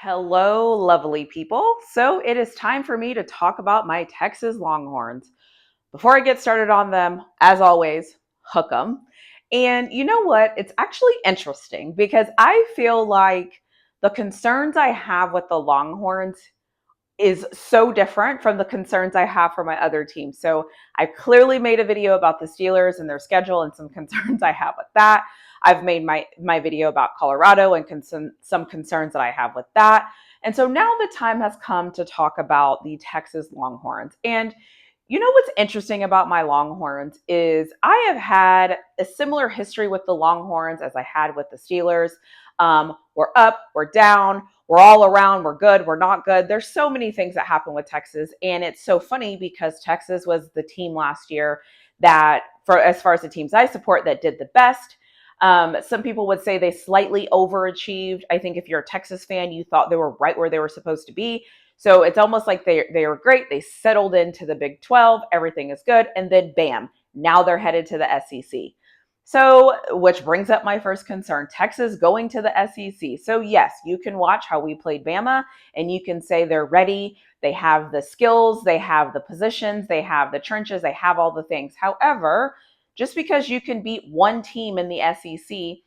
Hello, lovely people. So it is time for me to talk about my Texas Longhorns. Before I get started on them, as always, Hookem. And you know what? It's actually interesting because I feel like the concerns I have with the Longhorns is so different from the concerns I have for my other teams. So I clearly made a video about the Steelers and their schedule and some concerns I have with that. I've made my video about Colorado and some concerns that I have with that. And so now the time has come to talk about the Texas Longhorns. And you know what's interesting about my Longhorns is I have had a similar history with the Longhorns as I had with the Steelers. We're up, we're down, we're all around, we're good, we're not good. There's so many things that happen with Texas. And it's so funny because Texas was the team last year that, for as far as the teams I support, that did the best. Some people would say they slightly overachieved. I think if you're a Texas fan, you thought they were right where they were supposed to be. So it's almost like they were great. They settled into the Big 12. Everything is good. And then bam, now they're headed to the SEC. So, which brings up my first concern, Texas going to the SEC. So yes, you can watch how we played Bama and you can say they're ready. They have the skills, they have the positions, they have the trenches, they have all the things. However, just because you can beat one team in the SEC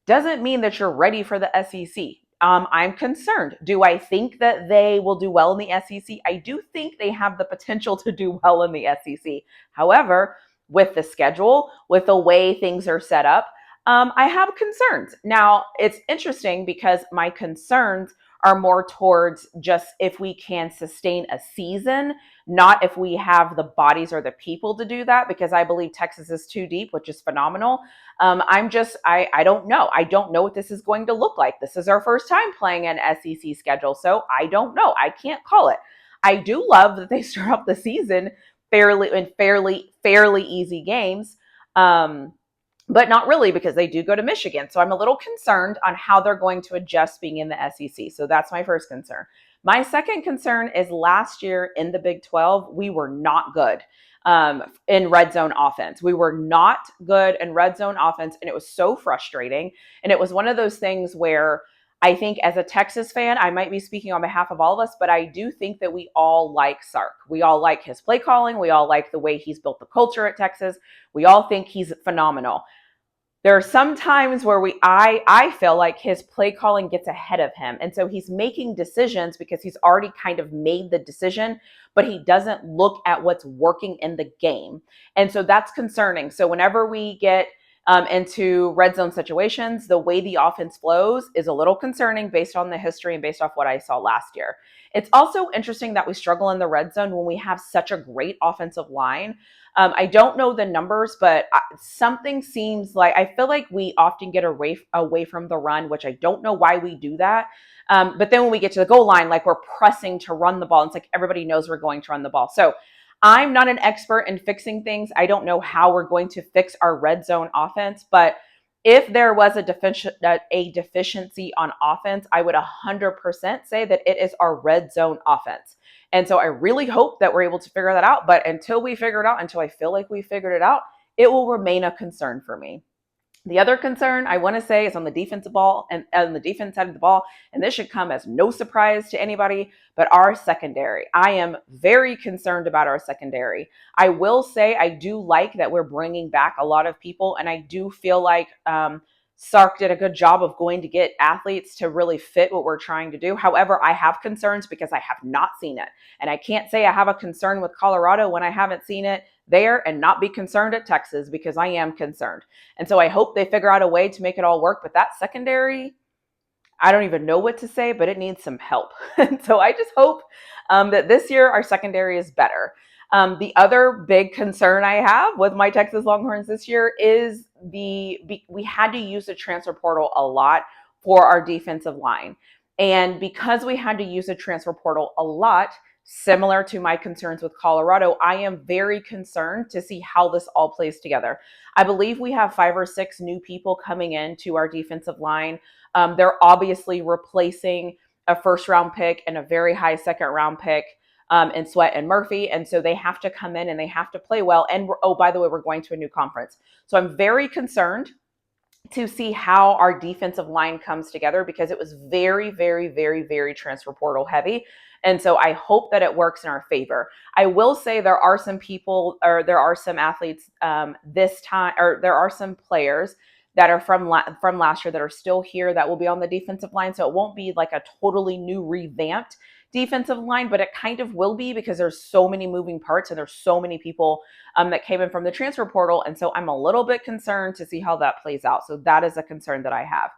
doesn't mean that you're ready for the SEC. I'm concerned. Do I think that they will do well in the SEC? I do think they have the potential to do well in the SEC. However, with the schedule, with the way things are set up, I have concerns. Now, it's interesting because my concerns are more towards just if we can sustain a season, not if we have the bodies or the people to do that, because I believe Texas is too deep, which is phenomenal. I don't know. I don't know what this is going to look like. This is our first time playing an SEC schedule, so I don't know. I can't call it. I do love that they start off the season fairly easy games. But not really because they do go to Michigan. So I'm a little concerned on how they're going to adjust being in the SEC. So that's my first concern. My second concern is last year in the Big 12, we were not good in red zone offense. We were not good in red zone offense, and it was so frustrating. And it was one of those things where I think as a Texas fan, I might be speaking on behalf of all of us, but I do think that we all like Sark. We all like his play calling. We all like the way he's built the culture at Texas. We all think he's phenomenal. There are some times where I feel like his play calling gets ahead of him. And so he's making decisions because he's already kind of made the decision, but he doesn't look at what's working in the game. And so that's concerning. So whenever we get into red zone situations, the way the offense flows is a little concerning based on the history and based off what I saw last year. It's also interesting that we struggle in the red zone when we have such a great offensive line. I don't know the numbers, but something seems like I feel like we often get away from the run, which I don't know why we do that. But then when we get to the goal line, like we're pressing to run the ball. It's like everybody knows we're going to run the ball. So I'm not an expert in fixing things. I don't know how we're going to fix our red zone offense, but if there was a deficiency on offense, I would 100% say that it is our red zone offense. And so I really hope that we're able to figure that out. But until we figure it out, until I feel like we figured it out, it will remain a concern for me. The other concern I want to say is on the defensive ball and on the defense side of the ball, and this should come as no surprise to anybody, but our secondary. I am very concerned about our secondary. I will say I do like that we're bringing back a lot of people, and I do feel like Sark did a good job of going to get athletes to really fit what we're trying to do. However, I have concerns because I have not seen it, and I can't say I have a concern with Colorado when I haven't seen it there and not be concerned at Texas because I am concerned. And so I hope they figure out a way to make it all work. But that secondary, I don't even know what to say, but it needs some help. And so I just hope that this year our secondary is better. The other big concern I have with my Texas Longhorns this year is we had to use the transfer portal a lot for our defensive line. And because we had to use the transfer portal a lot, similar to my concerns with Colorado, I am very concerned to see how this all plays together. I believe we have 5 or 6 new people coming into our defensive line. They're obviously replacing a first round pick and a very high second round pick in Sweat and Murphy. And so they have to come in and they have to play well. And oh, by the way, we're going to a new conference. So I'm very concerned to see how our defensive line comes together, because it was very, very, very, very transfer portal heavy. And so I hope that it works in our favor. I will say there are some people, or there are some athletes this time, or there are some players that are from last year that are still here that will be on the defensive line. So it won't be like a totally new revamped defensive line, but it kind of will be, because there's so many moving parts and there's so many people that came in from the transfer portal. And so I'm a little bit concerned to see how that plays out. So that is a concern that I have.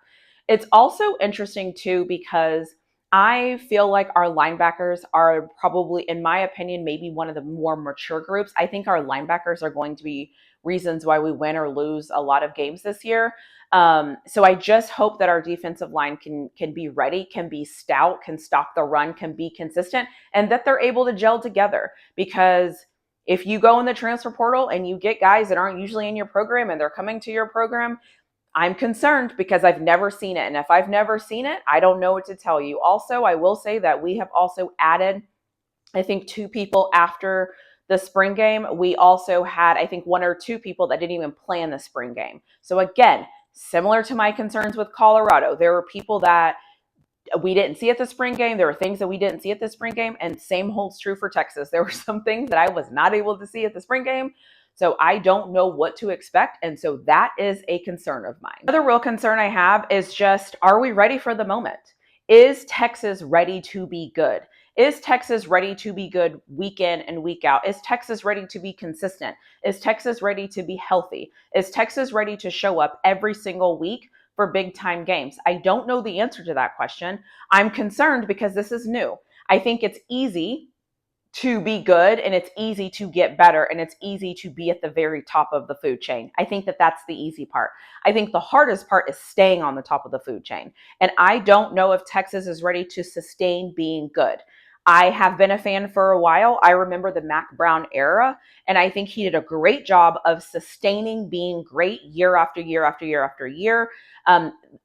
It's also interesting too, because I feel like our linebackers are probably, in my opinion, maybe one of the more mature groups. I think our linebackers are going to be reasons why we win or lose a lot of games this year. So I just hope that our defensive line can be ready, can be stout, can stop the run, can be consistent, and that they're able to gel together. Because if you go in the transfer portal and you get guys that aren't usually in your program and they're coming to your program, I'm concerned, because I've never seen it. And if I've never seen it, I don't know what to tell you. Also, I will say that we have also added, I think, 2 people after the spring game. We also had, I think, 1 or 2 people that didn't even play in the spring game. So again, similar to my concerns with Colorado, there were people that we didn't see at the spring game. There were things that we didn't see at the spring game, and same holds true for Texas. There were some things that I was not able to see at the spring game. So I don't know what to expect. And so that is a concern of mine. Another real concern I have is just, are we ready for the moment? Is Texas ready to be good? Is Texas ready to be good week in and week out? Is Texas ready to be consistent? Is Texas ready to be healthy? Is Texas ready to show up every single week for big time games? I don't know the answer to that question. I'm concerned because this is new. I think it's easy to be good, and it's easy to get better, and it's easy to be at the very top of the food chain. I think that that's the easy part. I think the hardest part is staying on the top of the food chain. And I don't know if Texas is ready to sustain being good. I have been a fan for a while. I remember the Mac Brown era, and I think he did a great job of sustaining being great year after year after year after year.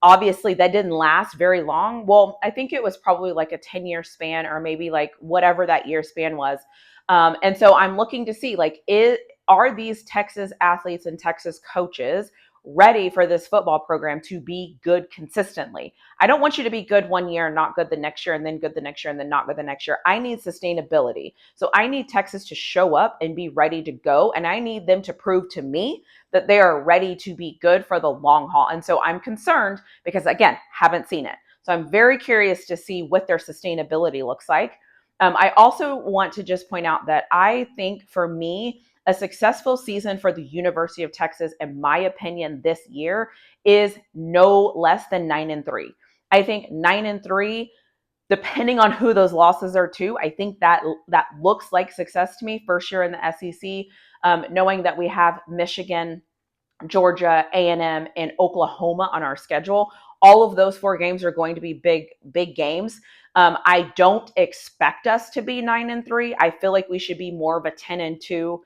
Obviously, that didn't last very long. Well, I think it was probably like a 10-year span, or maybe like whatever that year span was. And so I'm looking to see, like, are these Texas athletes and Texas coaches ready for this football program to be good consistently? I don't want you to be good one year and not good the next year, and then good the next year, and then not good the next year. I need sustainability. So I need Texas to show up and be ready to go. And I need them to prove to me that they are ready to be good for the long haul. And so I'm concerned because, again, haven't seen it. So I'm very curious to see what their sustainability looks like. I also want to just point out that I think, for me, a successful season for the University of Texas, in my opinion, this year is no less than 9-3. I think 9-3, depending on who those losses are to, I think that looks like success to me. First year in the SEC, knowing that we have Michigan, Georgia, A&M, and Oklahoma on our schedule. All of those 4 games are going to be big games. I don't expect us to be 9-3. I feel like we should be more of a 10-2,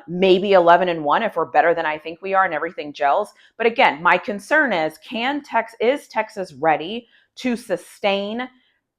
maybe 11-1 if we're better than I think we are and everything gels. But again, my concern is, is Texas ready to sustain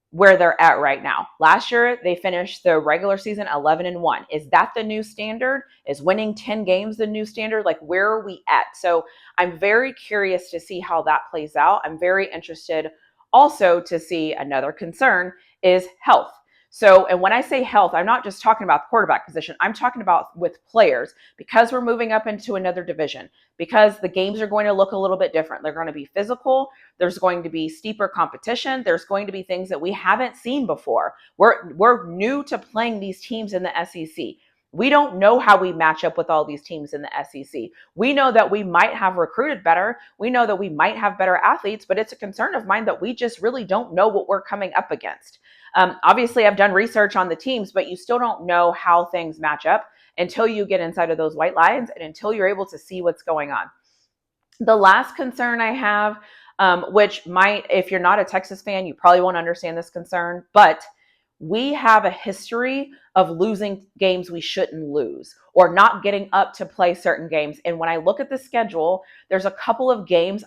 where they're at right now? Last year, they finished the regular season 11-1. Is that the new standard? Is winning 10 games the new standard? Like, where are we at? So I'm very curious to see how that plays out. I'm very interested also to see, another concern is health. So, and when I say health, I'm not just talking about the quarterback position. I'm talking about with players, because we're moving up into another division, because the games are going to look a little bit different. They're going to be physical. There's going to be steeper competition. There's going to be things that we haven't seen before. We're new to playing these teams in the SEC. We don't know how we match up with all these teams in the SEC. We know that we might have recruited better. We know that we might have better athletes, but it's a concern of mine that we just really don't know what we're coming up against. Obviously, I've done research on the teams, but you still don't know how things match up until you get inside of those white lines and until you're able to see what's going on. The last concern I have, which might, if you're not a Texas fan, you probably won't understand this concern, but we have a history of losing games we shouldn't lose, or not getting up to play certain games. And when I look at the schedule, there's a couple of games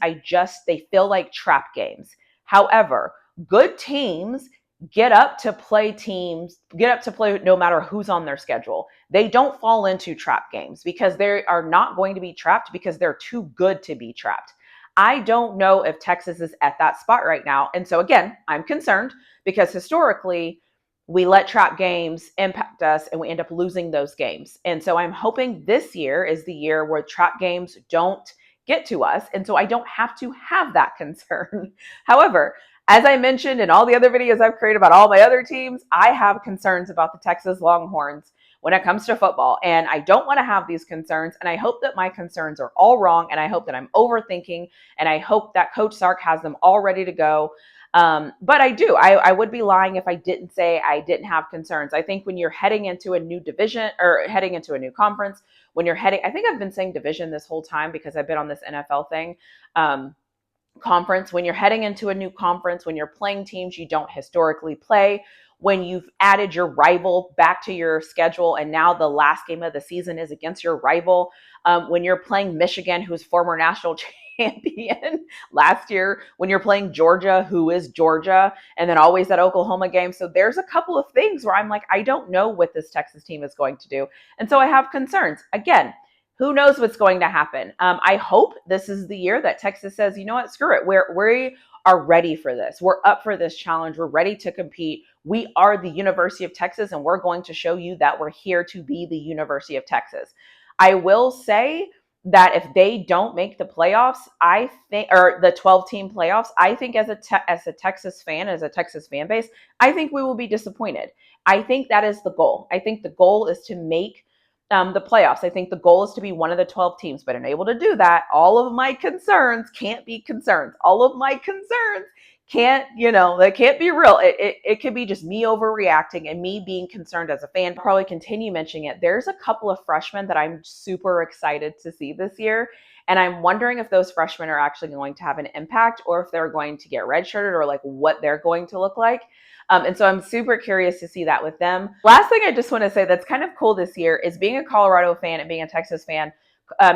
they feel like trap games. However, good teams get up to play no matter who's on their schedule. They don't fall into trap games because they are not going to be trapped, because they're too good to be trapped. I don't know if Texas is at that spot right now. And so again, I'm concerned because historically we let trap games impact us and we end up losing those games. And so I'm hoping this year is the year where trap games don't get to us. And so I don't have to have that concern. However, as I mentioned in all the other videos I've created about all my other teams, I have concerns about the Texas Longhorns when it comes to football. And I don't want to have these concerns. And I hope that my concerns are all wrong. And I hope that I'm overthinking. And I hope that Coach Sark has them all ready to go. But I would be lying if I didn't say I didn't have concerns. I think when you're heading into a new division or heading into a new conference, when you're heading, I think I've been saying division this whole time because I've been on this NFL thing. Conference, when you're heading into a new conference, when you're playing teams you don't historically play, when you've added your rival back to your schedule and now the last game of the season is against your rival, when you're playing Michigan, who's former national champion last year, when you're playing Georgia, who is Georgia, and then always that Oklahoma game. So there's a couple of things where I'm like, I don't know what this Texas team is going to do. And so I have concerns. Again, who knows what's going to happen? I hope this is the year that Texas says, you know what, screw it. We are ready for this. We're up for this challenge. We're ready to compete. We are the University of Texas, and we're going to show you that we're here to be the University of Texas. I will say that if they don't make the playoffs, I think, or the 12-team playoffs, I think as a Texas fan, as a Texas fan base, I think we will be disappointed. I think that is the goal. I think the goal is to make the playoffs. I think the goal is to be one of the 12 teams, but unable to do that, all of my concerns can't be concerns. All of my concerns can't, they can't be real. It could be just me overreacting and me being concerned as a fan. I'll probably continue mentioning it. There's a couple of freshmen that I'm super excited to see this year. And I'm wondering if those freshmen are actually going to have an impact or if they're going to get redshirted or like what they're going to look like. And so I'm super curious to see that with them. Last thing I just want to say that's kind of cool this year is being a Colorado fan and being a Texas fan.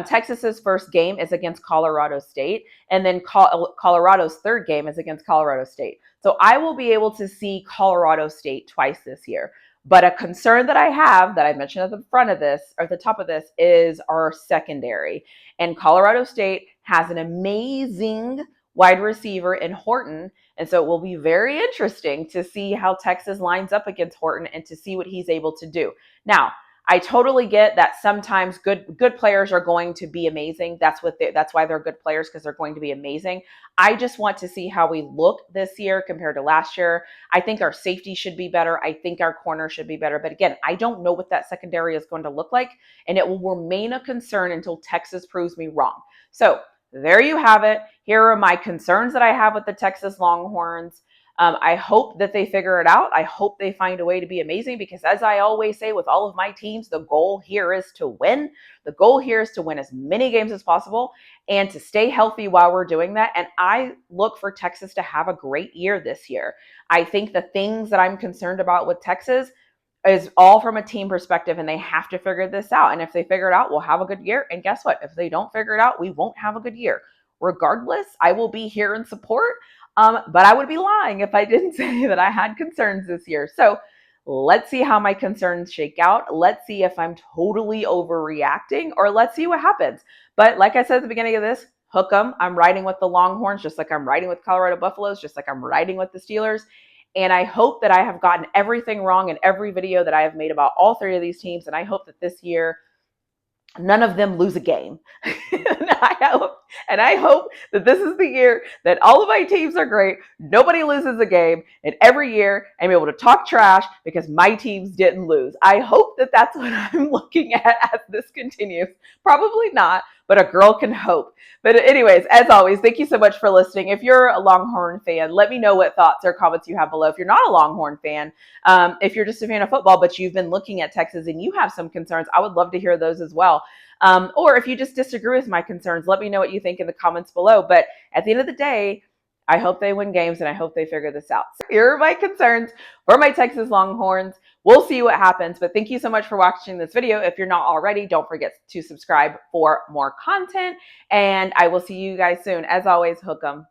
Texas's first game is against Colorado State, and then Colorado's third game is against Colorado State. So I will be able to see Colorado State twice this year. But a concern that I have that I mentioned at the front of this, or at the top of this, is our secondary. And Colorado State has an amazing wide receiver in Horton. And so it will be very interesting to see how Texas lines up against Horton and to see what he's able to do. Now, I totally get that sometimes good players are going to be amazing. That's why they're good players, because they're going to be amazing. I just want to see how we look this year compared to last year. I think our safety should be better. I think our corner should be better. But again, I don't know what that secondary is going to look like, and it will remain a concern until Texas proves me wrong. So there you have it. Here are my concerns that I have with the Texas Longhorns. I hope that they figure it out. I hope they find a way to be amazing because, as I always say with all of my teams, the goal here is to win. The goal here is to win as many games as possible and to stay healthy while we're doing that. And I look for Texas to have a great year this year. I think the things that I'm concerned about with Texas is all from a team perspective, and they have to figure this out. And if they figure it out, we'll have a good year. And guess what? If they don't figure it out, we won't have a good year. Regardless, I will be here in support. But I would be lying if I didn't say that I had concerns this year. So let's see how my concerns shake out. Let's see if I'm totally overreacting, or let's see what happens. But like I said at the beginning of this, Hookem, I'm riding with the Longhorns, just like I'm riding with Colorado Buffaloes, just like I'm riding with the Steelers. And I hope that I have gotten everything wrong in every video that I have made about all three of these teams. And I hope that this year, none of them lose a game. And I hope that this is the year that all of my teams are great. Nobody loses a game. And every year I'm able to talk trash because my teams didn't lose. I hope that that's what I'm looking at as this continues. Probably not, but a girl can hope. But anyways, as always, thank you so much for listening. If you're a Longhorn fan, let me know what thoughts or comments you have below. If you're not a Longhorn fan, if you're just a fan of football, but you've been looking at Texas and you have some concerns, I would love to hear those as well. Or if you just disagree with my concerns, let me know what you think in the comments below. But at the end of the day, I hope they win games and I hope they figure this out. So here are my concerns for my Texas Longhorns. We'll see what happens, but thank you so much for watching this video. If you're not already, don't forget to subscribe for more content, and I will see you guys soon. As always, Hookem.